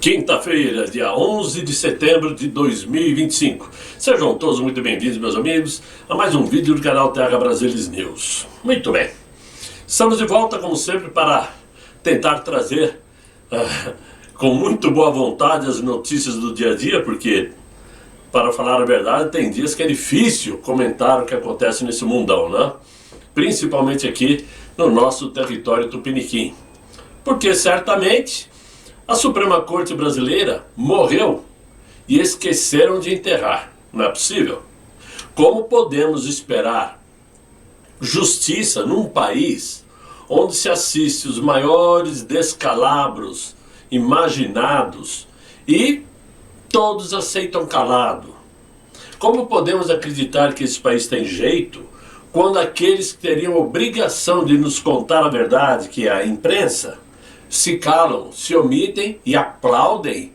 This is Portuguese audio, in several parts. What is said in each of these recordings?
Quinta-feira, dia 11 de setembro de 2025. Sejam todos muito bem-vindos, meus amigos, a mais um vídeo do canal Terra Brasilis News. Muito bem, estamos de volta, como sempre, para tentar trazer com muito boa vontade as notícias do dia a dia, porque, para falar a verdade, tem dias que é difícil comentar o que acontece nesse mundão, né? Principalmente aqui no nosso território tupiniquim. Porque certamente a Suprema Corte Brasileira morreu e esqueceram de enterrar. Não é possível? Como podemos esperar justiça num país onde se assiste os maiores descalabros imaginados e todos aceitam calado? Como podemos acreditar que esse país tem jeito quando aqueles que teriam obrigação de nos contar a verdade, que é a imprensa, se calam, se omitem e aplaudem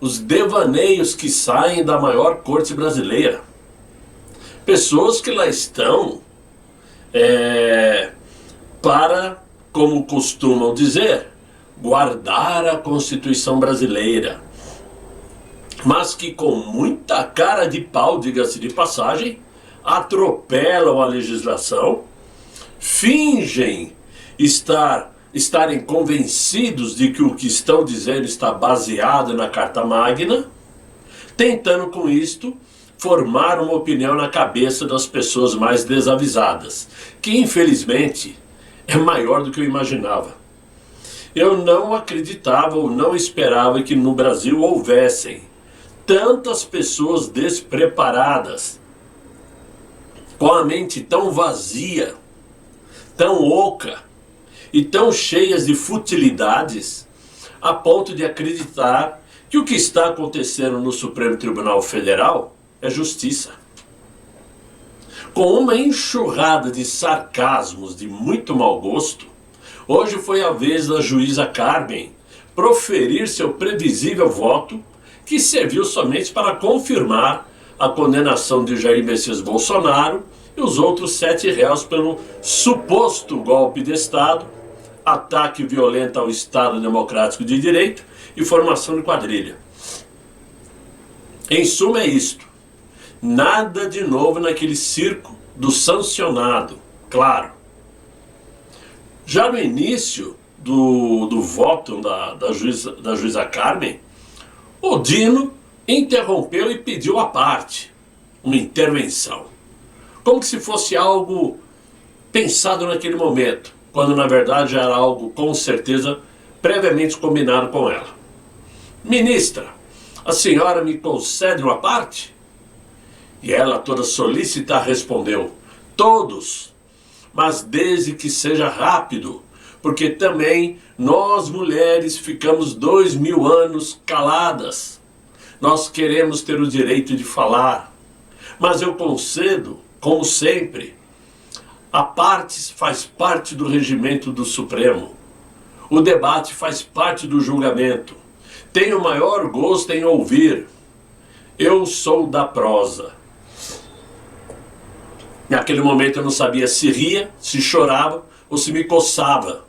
os devaneios que saem da maior corte brasileira? Pessoas que lá estão para, como costumam dizer, guardar a Constituição brasileira, mas que com muita cara de pau, diga-se de passagem, atropelam a legislação, fingem estarem convencidos de que o que estão dizendo está baseado na Carta Magna, tentando com isto formar uma opinião na cabeça das pessoas mais desavisadas, que infelizmente é maior do que eu imaginava. Eu não acreditava ou não esperava que no Brasil houvessem tantas pessoas despreparadas, com a mente tão vazia, tão oca e tão cheias de futilidades, a ponto de acreditar que o que está acontecendo no Supremo Tribunal Federal é justiça. Com uma enxurrada de sarcasmos de muito mau gosto, hoje foi a vez da juíza Carmen proferir seu previsível voto, que serviu somente para confirmar a condenação de Jair Messias Bolsonaro e os outros 7 réus pelo suposto golpe de Estado, ataque violento ao Estado Democrático de Direito e formação de quadrilha. Em suma, é isto. Nada de novo naquele circo do sancionado, claro. Já no início do voto da juíza Carmen, o Dino interrompeu e pediu à parte uma intervenção, como que se fosse algo pensado naquele momento, quando na verdade era algo com certeza previamente combinado com ela. Ministra, a senhora me concede uma parte? E ela, toda solícita, respondeu: todos, mas desde que seja rápido, porque também nós mulheres ficamos 2000 anos caladas. Nós queremos ter o direito de falar, mas eu concedo, como sempre. A parte faz parte do regimento do Supremo. O debate faz parte do julgamento. Tenho o maior gosto em ouvir. Eu sou da prosa. Naquele momento eu não sabia se ria, se chorava ou se me coçava,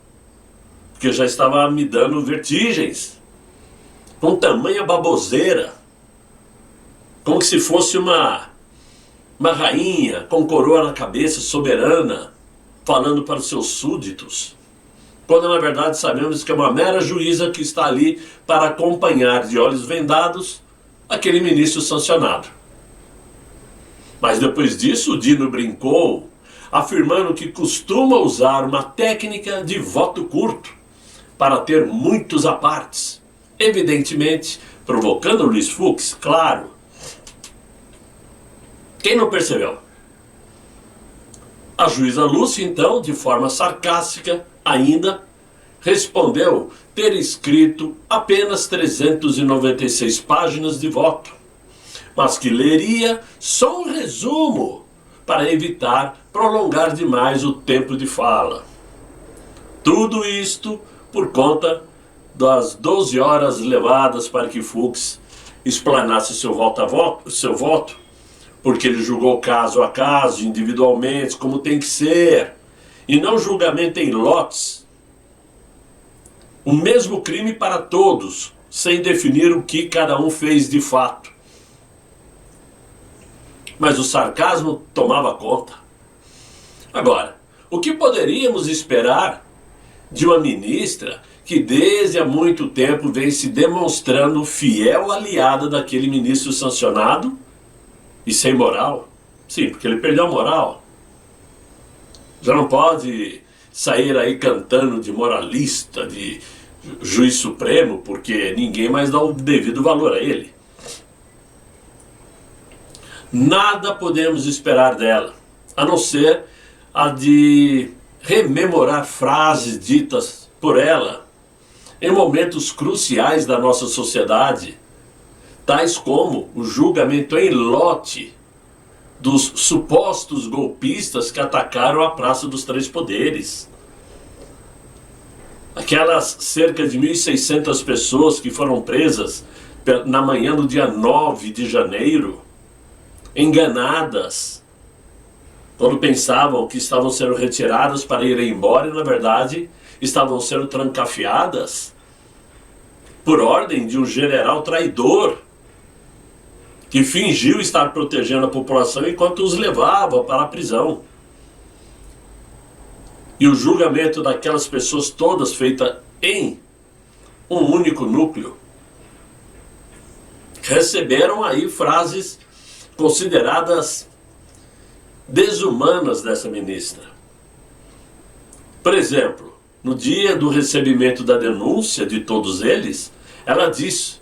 porque já estava me dando vertigens, com tamanha baboseira, como se fosse uma rainha com coroa na cabeça, soberana, falando para os seus súditos, quando na verdade sabemos que é uma mera juíza que está ali para acompanhar de olhos vendados aquele ministro sancionado. Mas depois disso o Dino brincou, afirmando que costuma usar uma técnica de voto curto para ter muitos apartes, evidentemente provocando Luiz Fux, claro. Quem não percebeu? A juíza Lúcia, então, de forma sarcástica ainda, respondeu ter escrito apenas 396 páginas de voto, mas que leria só um resumo para evitar prolongar demais o tempo de fala. Tudo isto por conta das 12 horas levadas para que Fux explanasse seu voto, porque ele julgou caso a caso, individualmente, como tem que ser, e não julgamento em lotes. O mesmo crime para todos, sem definir o que cada um fez de fato. Mas o sarcasmo tomava conta. Agora, o que poderíamos esperar de uma ministra que desde há muito tempo vem se demonstrando fiel aliada daquele ministro sancionado e sem moral? Sim, porque ele perdeu a moral. Já não pode sair aí cantando de moralista, de juiz supremo, porque ninguém mais dá o devido valor a ele. Nada podemos esperar dela, a não ser a de rememorar frases ditas por ela em momentos cruciais da nossa sociedade, tais como o julgamento em lote dos supostos golpistas que atacaram a Praça dos Três Poderes. Aquelas cerca de 1.600 pessoas que foram presas na manhã do dia 9 de janeiro, enganadas, quando pensavam que estavam sendo retiradas para irem embora e, na verdade, estavam sendo trancafiadas por ordem de um general traidor que fingiu estar protegendo a população enquanto os levava para a prisão. E o julgamento daquelas pessoas todas feita em um único núcleo. Receberam aí frases consideradas desumanas dessa ministra. Por exemplo, no dia do recebimento da denúncia de todos eles, ela disse,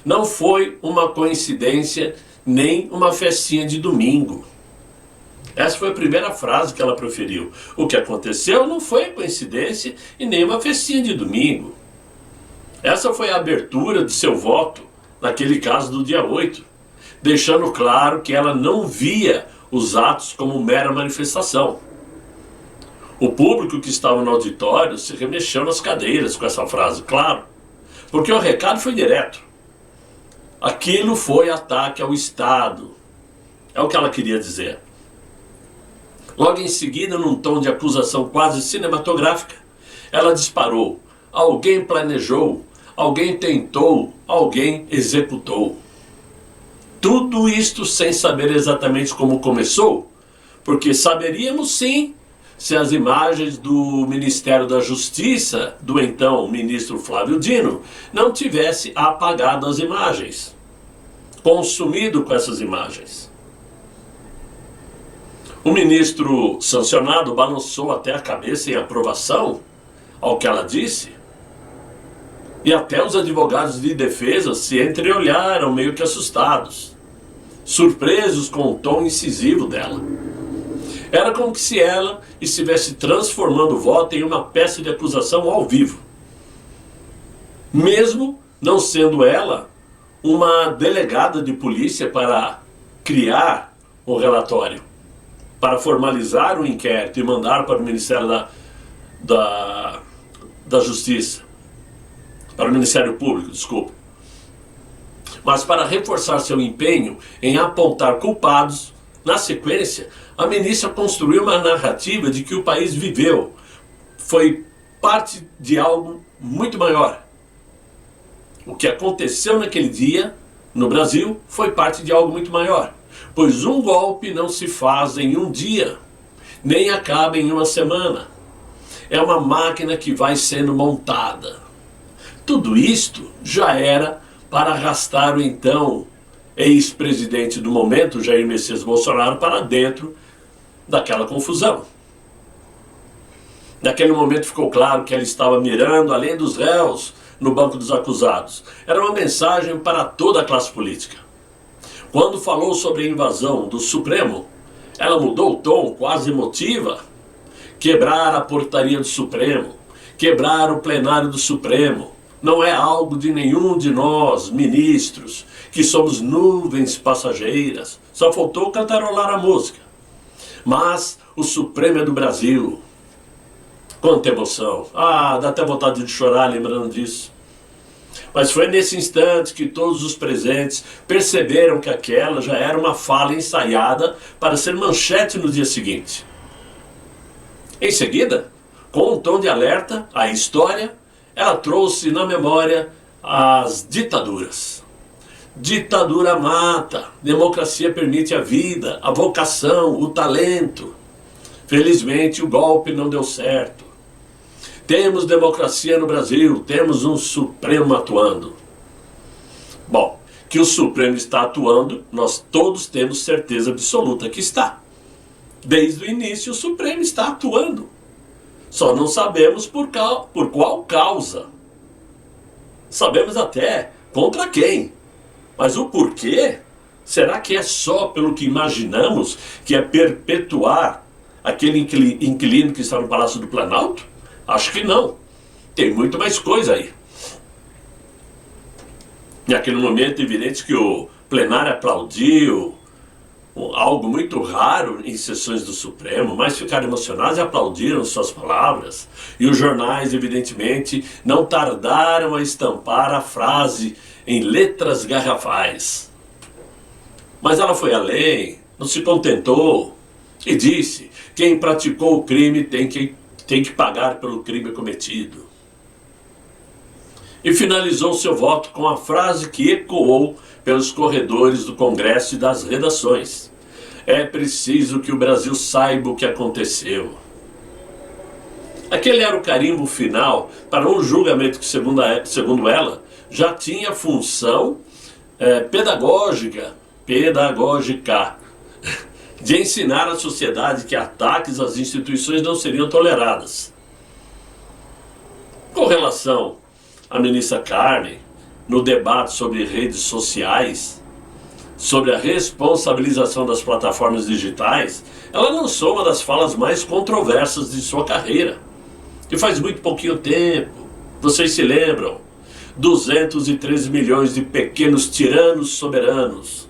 não foi uma coincidência nem uma festinha de domingo. Essa foi a primeira frase que ela proferiu. O que aconteceu não foi coincidência e nem uma festinha de domingo. Essa foi a abertura de seu voto naquele caso do dia 8, deixando claro que ela não via os atos como mera manifestação. O público que estava no auditório se remexeu nas cadeiras com essa frase, claro, porque o recado foi direto. Aquilo foi ataque ao Estado. É o que ela queria dizer. Logo em seguida, num tom de acusação quase cinematográfica, ela disparou: alguém planejou, alguém tentou, alguém executou. Tudo isto sem saber exatamente como começou, porque saberíamos sim se as imagens do Ministério da Justiça, do então ministro Flávio Dino, não tivesse apagado as imagens, consumido com essas imagens. O ministro sancionado balançou até a cabeça em aprovação ao que ela disse, e até os advogados de defesa se entreolharam meio que assustados, surpresos com o tom incisivo dela. Era como se ela estivesse transformando o voto em uma peça de acusação ao vivo, mesmo não sendo ela uma delegada de polícia para criar o relatório, para formalizar o inquérito e mandar para o Ministério da Justiça, para o Ministério Público, desculpa. Mas para reforçar seu empenho em apontar culpados, na sequência, a ministra construiu uma narrativa de que o país viveu, foi parte de algo muito maior. O que aconteceu naquele dia, no Brasil, foi parte de algo muito maior. Pois um golpe não se faz em um dia, nem acaba em uma semana. É uma máquina que vai sendo montada. Tudo isto já era para arrastar o então ex-presidente do momento, Jair Messias Bolsonaro, para dentro daquela confusão. Naquele momento ficou claro que ela estava mirando, além dos réus, no banco dos acusados. Era uma mensagem para toda a classe política. Quando falou sobre a invasão do Supremo, ela mudou o tom, quase emotiva. Quebrar a portaria do Supremo, quebrar o plenário do Supremo, não é algo de nenhum de nós, ministros, que somos nuvens passageiras. Só faltou cantarolar a música. Mas o Supremo é do Brasil. Quanta emoção. Dá até vontade de chorar lembrando disso. Mas foi nesse instante que todos os presentes perceberam que aquela já era uma fala ensaiada para ser manchete no dia seguinte. Em seguida, com um tom de alerta à história, ela trouxe na memória as ditaduras. Ditadura mata, democracia permite a vida, a vocação, o talento. Felizmente o golpe não deu certo. Temos democracia no Brasil, temos um Supremo atuando. Bom, que o Supremo está atuando, nós todos temos certeza absoluta que está. Desde o início o Supremo está atuando. Só não sabemos por qual causa. Sabemos até contra quem. Mas o porquê? Será que é só pelo que imaginamos, que é perpetuar aquele inquilino que está no Palácio do Planalto? Acho que não. Tem muito mais coisa aí. Naquele momento, é evidente que o plenário aplaudiu, algo muito raro em sessões do Supremo, mas ficaram emocionados e aplaudiram suas palavras. E os jornais, evidentemente, não tardaram a estampar a frase em letras garrafais. Mas ela foi além, não se contentou e disse: quem praticou o crime tem que pagar pelo crime cometido. E finalizou seu voto com a frase que ecoou pelos corredores do Congresso e das redações: é preciso que o Brasil saiba o que aconteceu. Aquele era o carimbo final para um julgamento que, segundo ela, já tinha função pedagógica, de ensinar à sociedade que ataques às instituições não seriam toleradas. Com relação à ministra Carmen, no debate sobre redes sociais, sobre a responsabilização das plataformas digitais, ela lançou uma das falas mais controversas de sua carreira, que faz muito pouquinho tempo, vocês se lembram, 213 milhões de pequenos tiranos soberanos.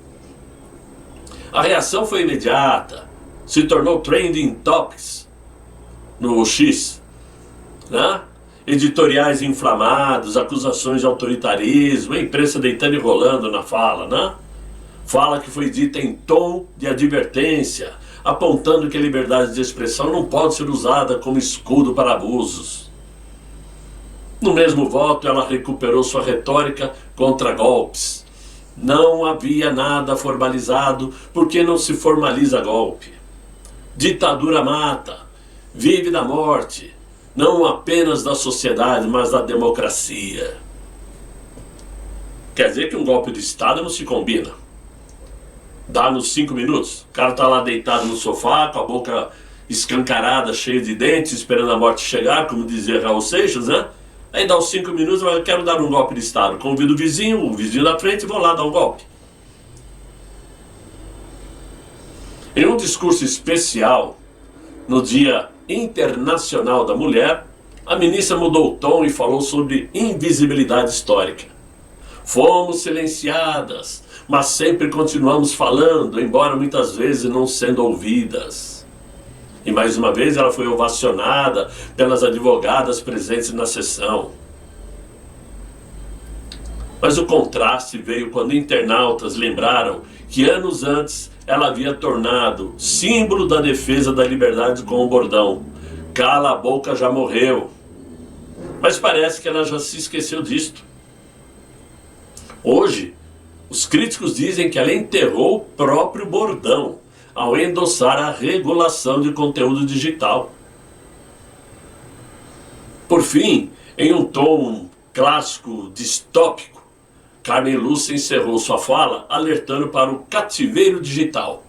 A reação foi imediata, se tornou trending topics no X, né? Editoriais inflamados, acusações de autoritarismo, a imprensa deitando e rolando na fala, né? Fala que foi dita em tom de advertência, apontando que a liberdade de expressão não pode ser usada como escudo para abusos. No mesmo voto, ela recuperou sua retórica contra golpes. Não havia nada formalizado, porque não se formaliza golpe. Ditadura mata, vive da morte, não apenas da sociedade, mas da democracia. Quer dizer que um golpe de Estado não se combina. Dá nos 5 minutos, o cara está lá deitado no sofá, com a boca escancarada, cheia de dentes, esperando a morte chegar, como dizia Raul Seixas, né? Aí dá os 5 minutos, eu quero dar um golpe de Estado. Convido o vizinho da frente e vou lá dar um golpe. Em um discurso especial, no Dia Internacional da Mulher, a ministra mudou o tom e falou sobre invisibilidade histórica. Fomos silenciadas, mas sempre continuamos falando, embora muitas vezes não sendo ouvidas. E mais uma vez ela foi ovacionada pelas advogadas presentes na sessão. Mas o contraste veio quando internautas lembraram que anos antes ela havia tornado símbolo da defesa da liberdade com o bordão: cala a boca, já morreu. Mas parece que ela já se esqueceu disto. Hoje, os críticos dizem que ela enterrou o próprio bordão ao endossar a regulação de conteúdo digital. Por fim, em um tom clássico distópico, Carmen Lúcia encerrou sua fala alertando para o cativeiro digital.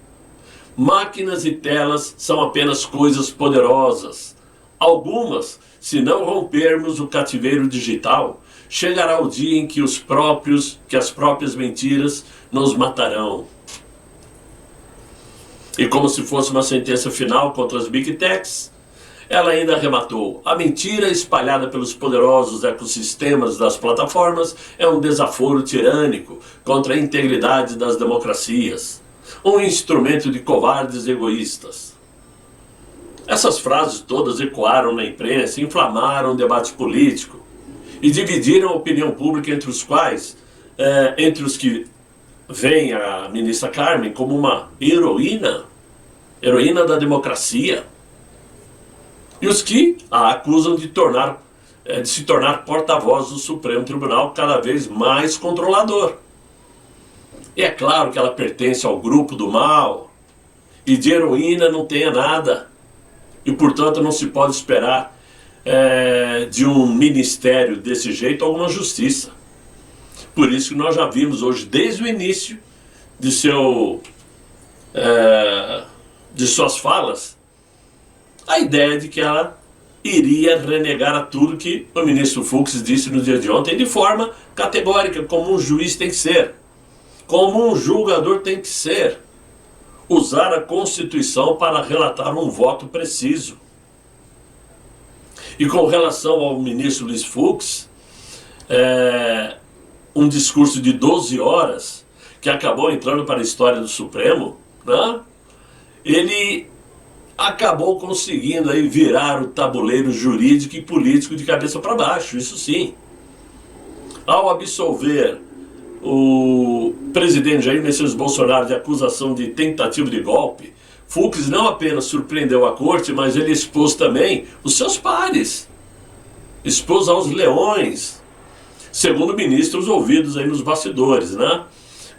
Máquinas e telas são apenas coisas poderosas. Algumas, se não rompermos o cativeiro digital, chegará o dia em que as próprias mentiras nos matarão. E como se fosse uma sentença final contra as Big Techs, ela ainda arrematou: a mentira espalhada pelos poderosos ecossistemas das plataformas é um desaforo tirânico contra a integridade das democracias, um instrumento de covardes egoístas. Essas frases todas ecoaram na imprensa, inflamaram o debate político e dividiram a opinião pública entre os que veem a ministra Carmen como uma heroína da democracia, e os que a acusam de tornar de se tornar porta-voz do Supremo Tribunal, cada vez mais controlador. E é claro que ela pertence ao grupo do mal, e de heroína não tenha nada, e portanto não se pode esperar de um ministério desse jeito alguma justiça. Por isso que nós já vimos hoje, desde o início de suas falas, a ideia de que ela iria renegar a tudo que o ministro Fux disse no dia de ontem, de forma categórica, como um juiz tem que ser, como um julgador tem que ser, usar a Constituição para relatar um voto preciso. E com relação ao ministro Luiz Fux, um discurso de 12 horas, que acabou entrando para a história do Supremo, né? Ele acabou conseguindo aí virar o tabuleiro jurídico e político de cabeça para baixo, isso sim. Ao absolver o presidente Jair Messias Bolsonaro de acusação de tentativa de golpe, Fux não apenas surpreendeu a corte, mas ele expôs também os seus pares, expôs aos leões, segundo ministros ouvidos aí nos bastidores, né?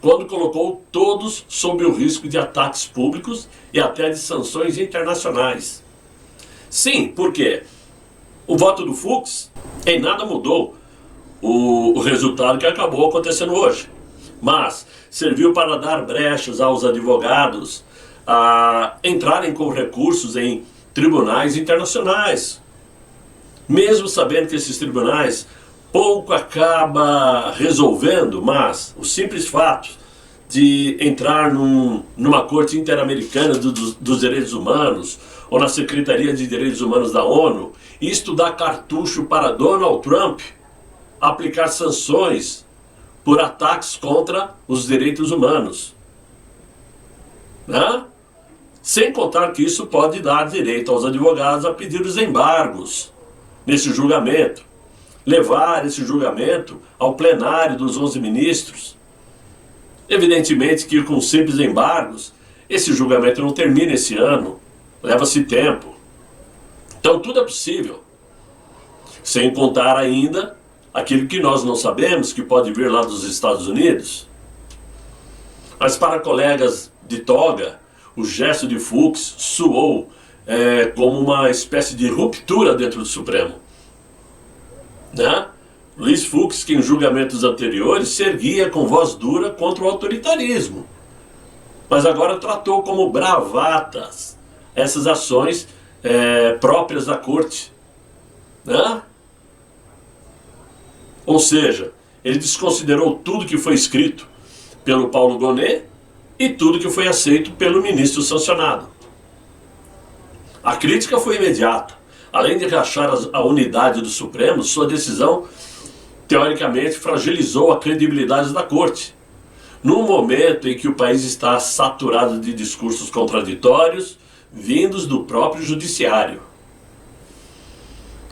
Quando colocou todos sob o risco de ataques públicos e até de sanções internacionais. Sim, porque o voto do Fux em nada mudou o resultado que acabou acontecendo hoje, mas serviu para dar brechas aos advogados a entrarem com recursos em tribunais internacionais, mesmo sabendo que esses tribunais pouco acaba resolvendo, mas o simples fato de entrar numa corte interamericana dos direitos humanos ou na Secretaria de Direitos Humanos da ONU, isto dá cartucho para Donald Trump aplicar sanções por ataques contra os direitos humanos, né? Sem contar que isso pode dar direito aos advogados a pedir os embargos nesse julgamento, levar esse julgamento ao plenário dos 11 ministros. Evidentemente que com simples embargos, esse julgamento não termina esse ano, leva-se tempo. Então tudo é possível, sem contar ainda aquilo que nós não sabemos, que pode vir lá dos Estados Unidos. Mas para colegas de toga, o gesto de Fux soou como uma espécie de ruptura dentro do Supremo, né? Luiz Fux, que em julgamentos anteriores se erguia com voz dura contra o autoritarismo, mas agora tratou como bravatas essas ações próprias da corte, né? Ou seja, ele desconsiderou tudo que foi escrito pelo Paulo Gonet e tudo que foi aceito pelo ministro sancionado. A crítica foi imediata. Além de rachar a unidade do Supremo, sua decisão, teoricamente, fragilizou a credibilidade da Corte, num momento em que o país está saturado de discursos contraditórios, vindos do próprio judiciário.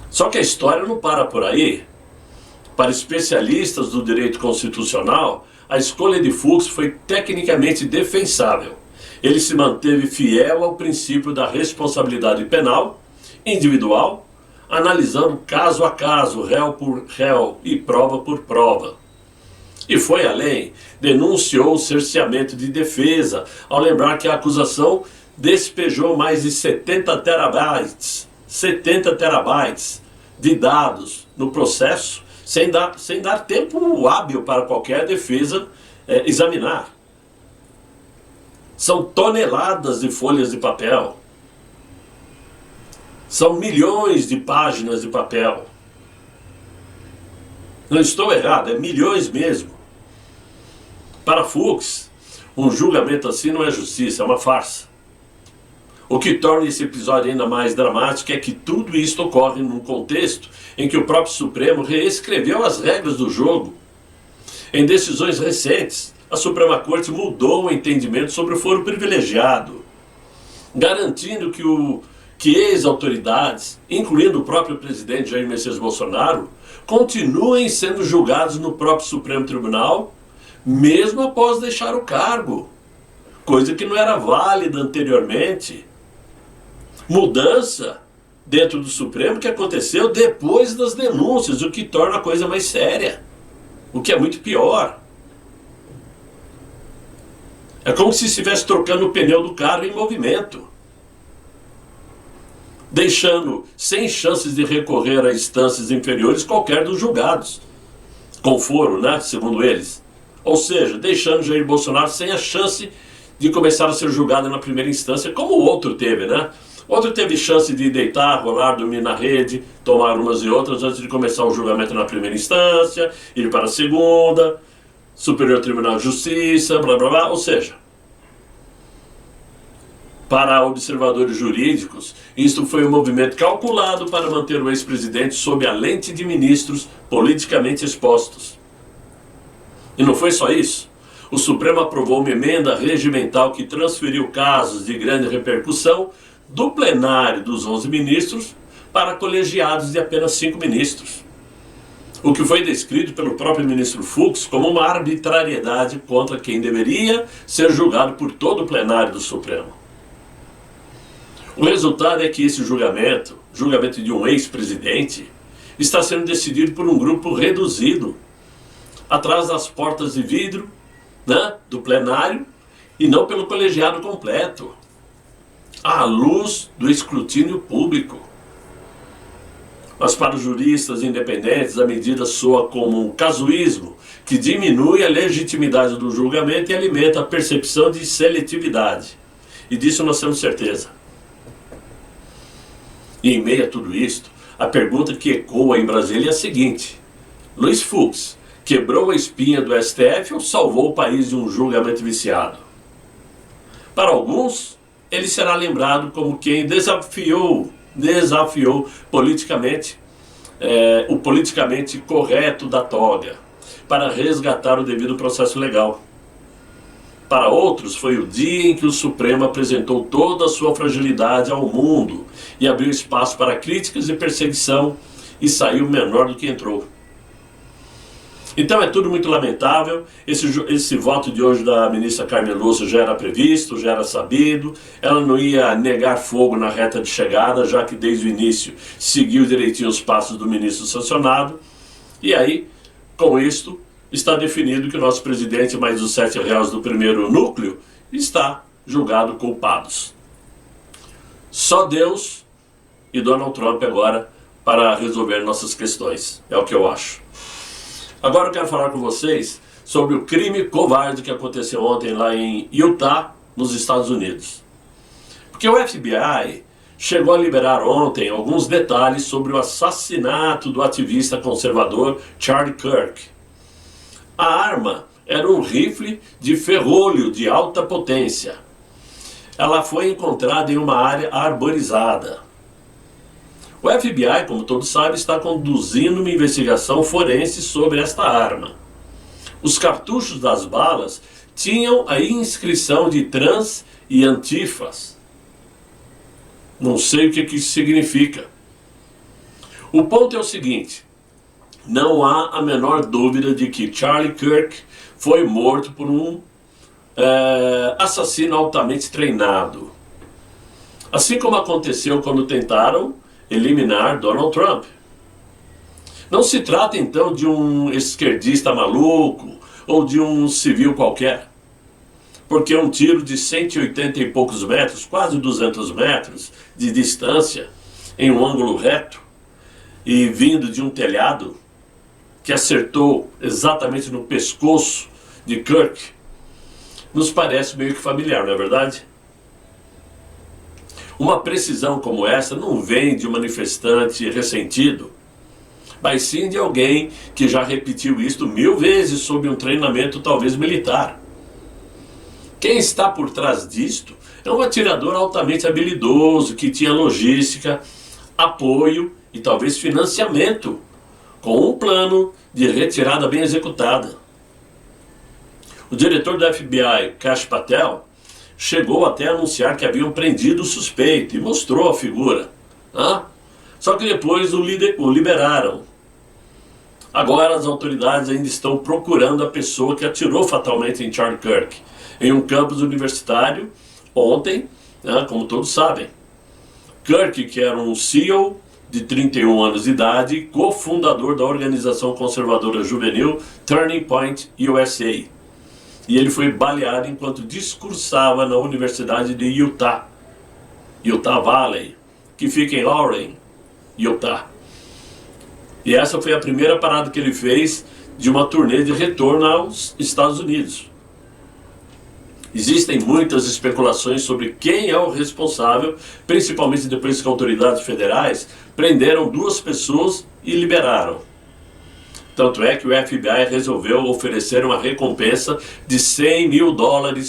Só que a história não para por aí. Para especialistas do direito constitucional, a escolha de Fux foi tecnicamente defensável. Ele se manteve fiel ao princípio da responsabilidade penal individual, analisando caso a caso, réu por réu e prova por prova. E foi além, denunciou o cerceamento de defesa, ao lembrar que a acusação despejou mais de 70 terabytes de dados no processo, sem dar tempo hábil para qualquer defesa examinar. São toneladas de folhas de papel. São milhões de páginas de papel. Não estou errado, é milhões mesmo. Para Fux, um julgamento assim não é justiça, é uma farsa. O que torna esse episódio ainda mais dramático é que tudo isso ocorre num contexto em que o próprio Supremo reescreveu as regras do jogo. Em decisões recentes, a Suprema Corte mudou o entendimento sobre o foro privilegiado, garantindo que ex-autoridades, incluindo o próprio presidente Jair Messias Bolsonaro, continuem sendo julgados no próprio Supremo Tribunal, mesmo após deixar o cargo, coisa que não era válida anteriormente. Mudança dentro do Supremo que aconteceu depois das denúncias, o que torna a coisa mais séria, o que é muito pior. É como se estivesse trocando o pneu do carro em movimento, deixando sem chances de recorrer a instâncias inferiores qualquer dos julgados, com foro, né, segundo eles. Ou seja, deixando Jair Bolsonaro sem a chance de começar a ser julgado na primeira instância, como o outro teve, né? O outro teve chance de deitar, rolar, dormir na rede, tomar umas e outras antes de começar o julgamento na primeira instância, ir para a segunda, Superior Tribunal de Justiça, blá blá blá. Ou seja, para observadores jurídicos, isto foi um movimento calculado para manter o ex-presidente sob a lente de ministros politicamente expostos. E não foi só isso. O Supremo aprovou uma emenda regimental que transferiu casos de grande repercussão do plenário dos 11 ministros para colegiados de apenas 5 ministros. O que foi descrito pelo próprio ministro Fux como uma arbitrariedade contra quem deveria ser julgado por todo o plenário do Supremo. O resultado é que esse julgamento de um ex-presidente, está sendo decidido por um grupo reduzido, atrás das portas de vidro, né, do plenário, e não pelo colegiado completo, à luz do escrutínio público. Mas para os juristas independentes, a medida soa como um casuísmo que diminui a legitimidade do julgamento e alimenta a percepção de seletividade. E disso nós temos certeza. E em meio a tudo isto, a pergunta que ecoa em Brasília é a seguinte: Luiz Fux quebrou a espinha do STF ou salvou o país de um julgamento viciado? Para alguns, ele será lembrado como quem desafiou politicamente o politicamente correto da toga para resgatar o devido processo legal. Para outros, foi o dia em que o Supremo apresentou toda a sua fragilidade ao mundo e abriu espaço para críticas e perseguição e saiu menor do que entrou. Então é tudo muito lamentável. Esse voto de hoje da ministra Carmen Lúcia já era previsto, já era sabido. Ela não ia negar fogo na reta de chegada, já que desde o início seguiu direitinho os passos do ministro sancionado. E aí, com isto, está definido que o nosso presidente, mais os 7 réus do primeiro núcleo, está julgado culpados. Só Deus e Donald Trump agora para resolver nossas questões. É o que eu acho. Agora eu quero falar com vocês sobre o crime covarde que aconteceu ontem lá em Utah, nos Estados Unidos. Porque o FBI chegou a liberar ontem alguns detalhes sobre o assassinato do ativista conservador Charlie Kirk. A arma era um rifle de ferrolho de alta potência. Ela foi encontrada em uma área arborizada. O FBI, como todos sabem, está conduzindo uma investigação forense sobre esta arma. Os cartuchos das balas tinham a inscrição de trans e antifas. Não sei o que isso significa. O ponto é o seguinte: não há a menor dúvida de que Charlie Kirk foi morto por um assassino altamente treinado. Assim como aconteceu quando tentaram eliminar Donald Trump. Não se trata então de um esquerdista maluco ou de um civil qualquer, porque um tiro de 180 e poucos metros, quase 200 metros de distância, em um ângulo reto e vindo de um telhado, que acertou exatamente no pescoço de Kirk, nos parece meio que familiar, não é verdade? Uma precisão como essa não vem de um manifestante ressentido, mas sim de alguém que já repetiu isto 1000 vezes sob um treinamento talvez militar. Quem está por trás disto é um atirador altamente habilidoso que tinha logística, apoio e talvez financiamento, com um plano de retirada bem executada. O diretor do FBI, Kash Patel, chegou até a anunciar que haviam prendido o suspeito e mostrou a figura. Só que depois o liberaram. Agora as autoridades ainda estão procurando a pessoa que atirou fatalmente em Charlie Kirk, em um campus universitário, ontem, como todos sabem. Kirk, que era um SEAL de 31 anos de idade e cofundador da organização conservadora juvenil Turning Point USA. E ele foi baleado enquanto discursava na Universidade de Utah Valley, que fica em Loren, Utah. E essa foi a primeira parada que ele fez de uma turnê de retorno aos Estados Unidos. Existem muitas especulações sobre quem é o responsável, principalmente depois que autoridades federais prenderam 2 pessoas e liberaram. Tanto é que o FBI resolveu oferecer uma recompensa de $100 mil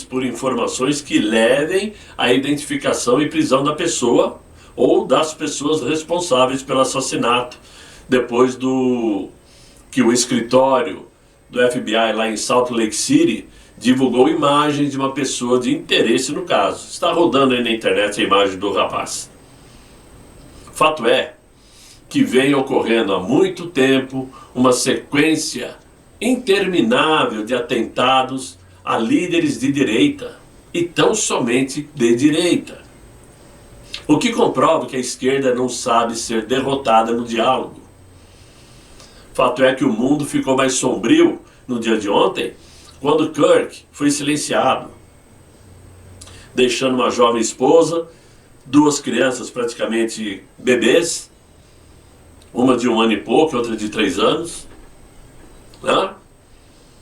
por informações que levem à identificação e prisão da pessoa ou das pessoas responsáveis pelo assassinato, depois que o escritório do FBI lá em Salt Lake City divulgou imagens de uma pessoa de interesse no caso. Está rodando aí na internet a imagem do rapaz. Fato é que vem ocorrendo há muito tempo uma sequência interminável de atentados a líderes de direita, e tão somente de direita. O que comprova que a esquerda não sabe ser derrotada no diálogo. Fato é que o mundo ficou mais sombrio no dia de ontem, quando Kirk foi silenciado, deixando uma jovem esposa, 2 crianças praticamente bebês, uma de 1 ano e pouco, outra de 3 anos, né?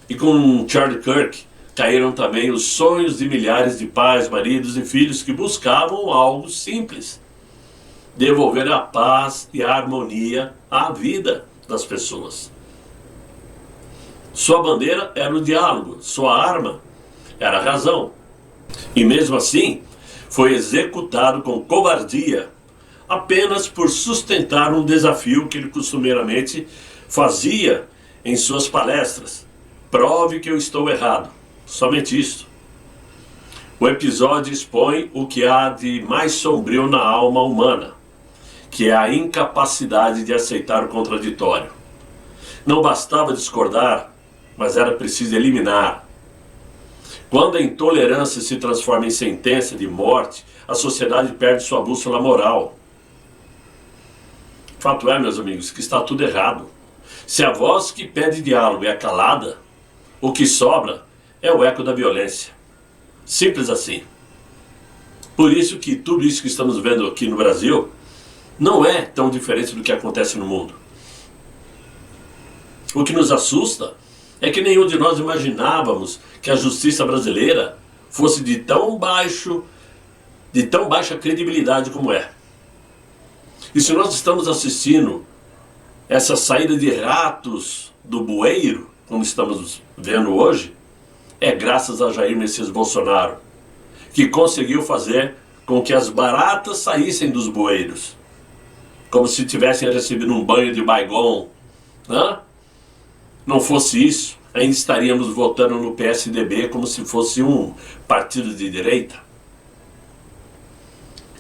E com Charlie Kirk caíram também os sonhos de milhares de pais, maridos e filhos que buscavam algo simples: devolver a paz e a harmonia à vida das pessoas. Sua bandeira era o diálogo, sua arma era a razão. E mesmo assim, foi executado com covardia, apenas por sustentar um desafio que ele costumeiramente fazia em suas palestras: prove que eu estou errado. Somente isso. O episódio expõe o que há de mais sombrio na alma humana, que é a incapacidade de aceitar o contraditório. Não bastava discordar, mas era preciso eliminar. Quando a intolerância se transforma em sentença de morte, a sociedade perde sua bússola moral. Fato é, meus amigos, que está tudo errado. Se a voz que pede diálogo é calada, o que sobra é o eco da violência. Simples assim. Por isso que tudo isso que estamos vendo aqui no Brasil não é tão diferente do que acontece no mundo. O que nos assusta é que nenhum de nós imaginávamos que a justiça brasileira fosse de tão baixa credibilidade como é. E se nós estamos assistindo essa saída de ratos do bueiro, como estamos vendo hoje, é graças a Jair Messias Bolsonaro, que conseguiu fazer com que as baratas saíssem dos bueiros, como se tivessem recebido um banho de Baygon, né? Não fosse isso, ainda estaríamos votando no PSDB como se fosse um partido de direita.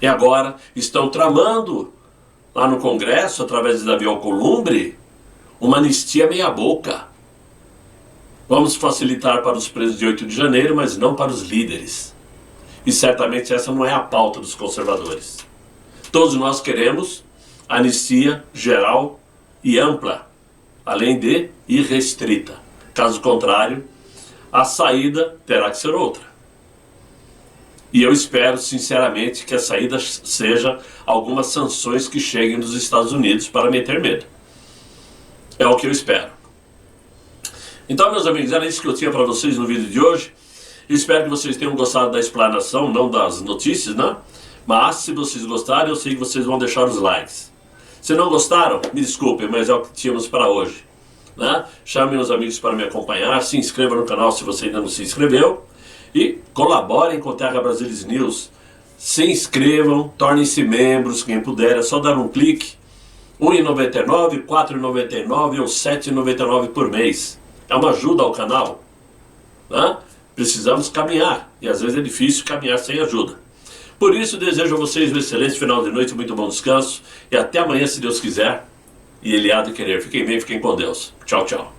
E agora estão tramando lá no Congresso, através de Davi Alcolumbre, uma anistia meia boca. Vamos facilitar para os presos de 8 de janeiro, mas não para os líderes. E certamente essa não é a pauta dos conservadores. Todos nós queremos anistia geral e ampla, além de irrestrita. Caso contrário, a saída terá que ser outra. E eu espero sinceramente que a saída seja algumas sanções que cheguem dos Estados Unidos para meter medo. É o que eu espero. Então, meus amigos, era isso que eu tinha para vocês no vídeo de hoje. Eu espero que vocês tenham gostado da explanação, não das notícias, né? Mas se vocês gostarem, eu sei que vocês vão deixar os likes. Se não gostaram, me desculpem, mas é o que tínhamos para hoje, né? Chamem os amigos para me acompanhar, se inscreva no canal se você ainda não se inscreveu e colaborem com o Terra Brasilis News. Se inscrevam, tornem-se membros, quem puder, é só dar um clique. R$1,99, R$4,99 ou R$7,99 por mês. É uma ajuda ao canal, né? Precisamos caminhar, e às vezes é difícil caminhar sem ajuda. Por isso, desejo a vocês um excelente final de noite, muito bom descanso, e até amanhã, se Deus quiser, e Ele há de querer. Fiquem bem, fiquem com Deus. Tchau, tchau.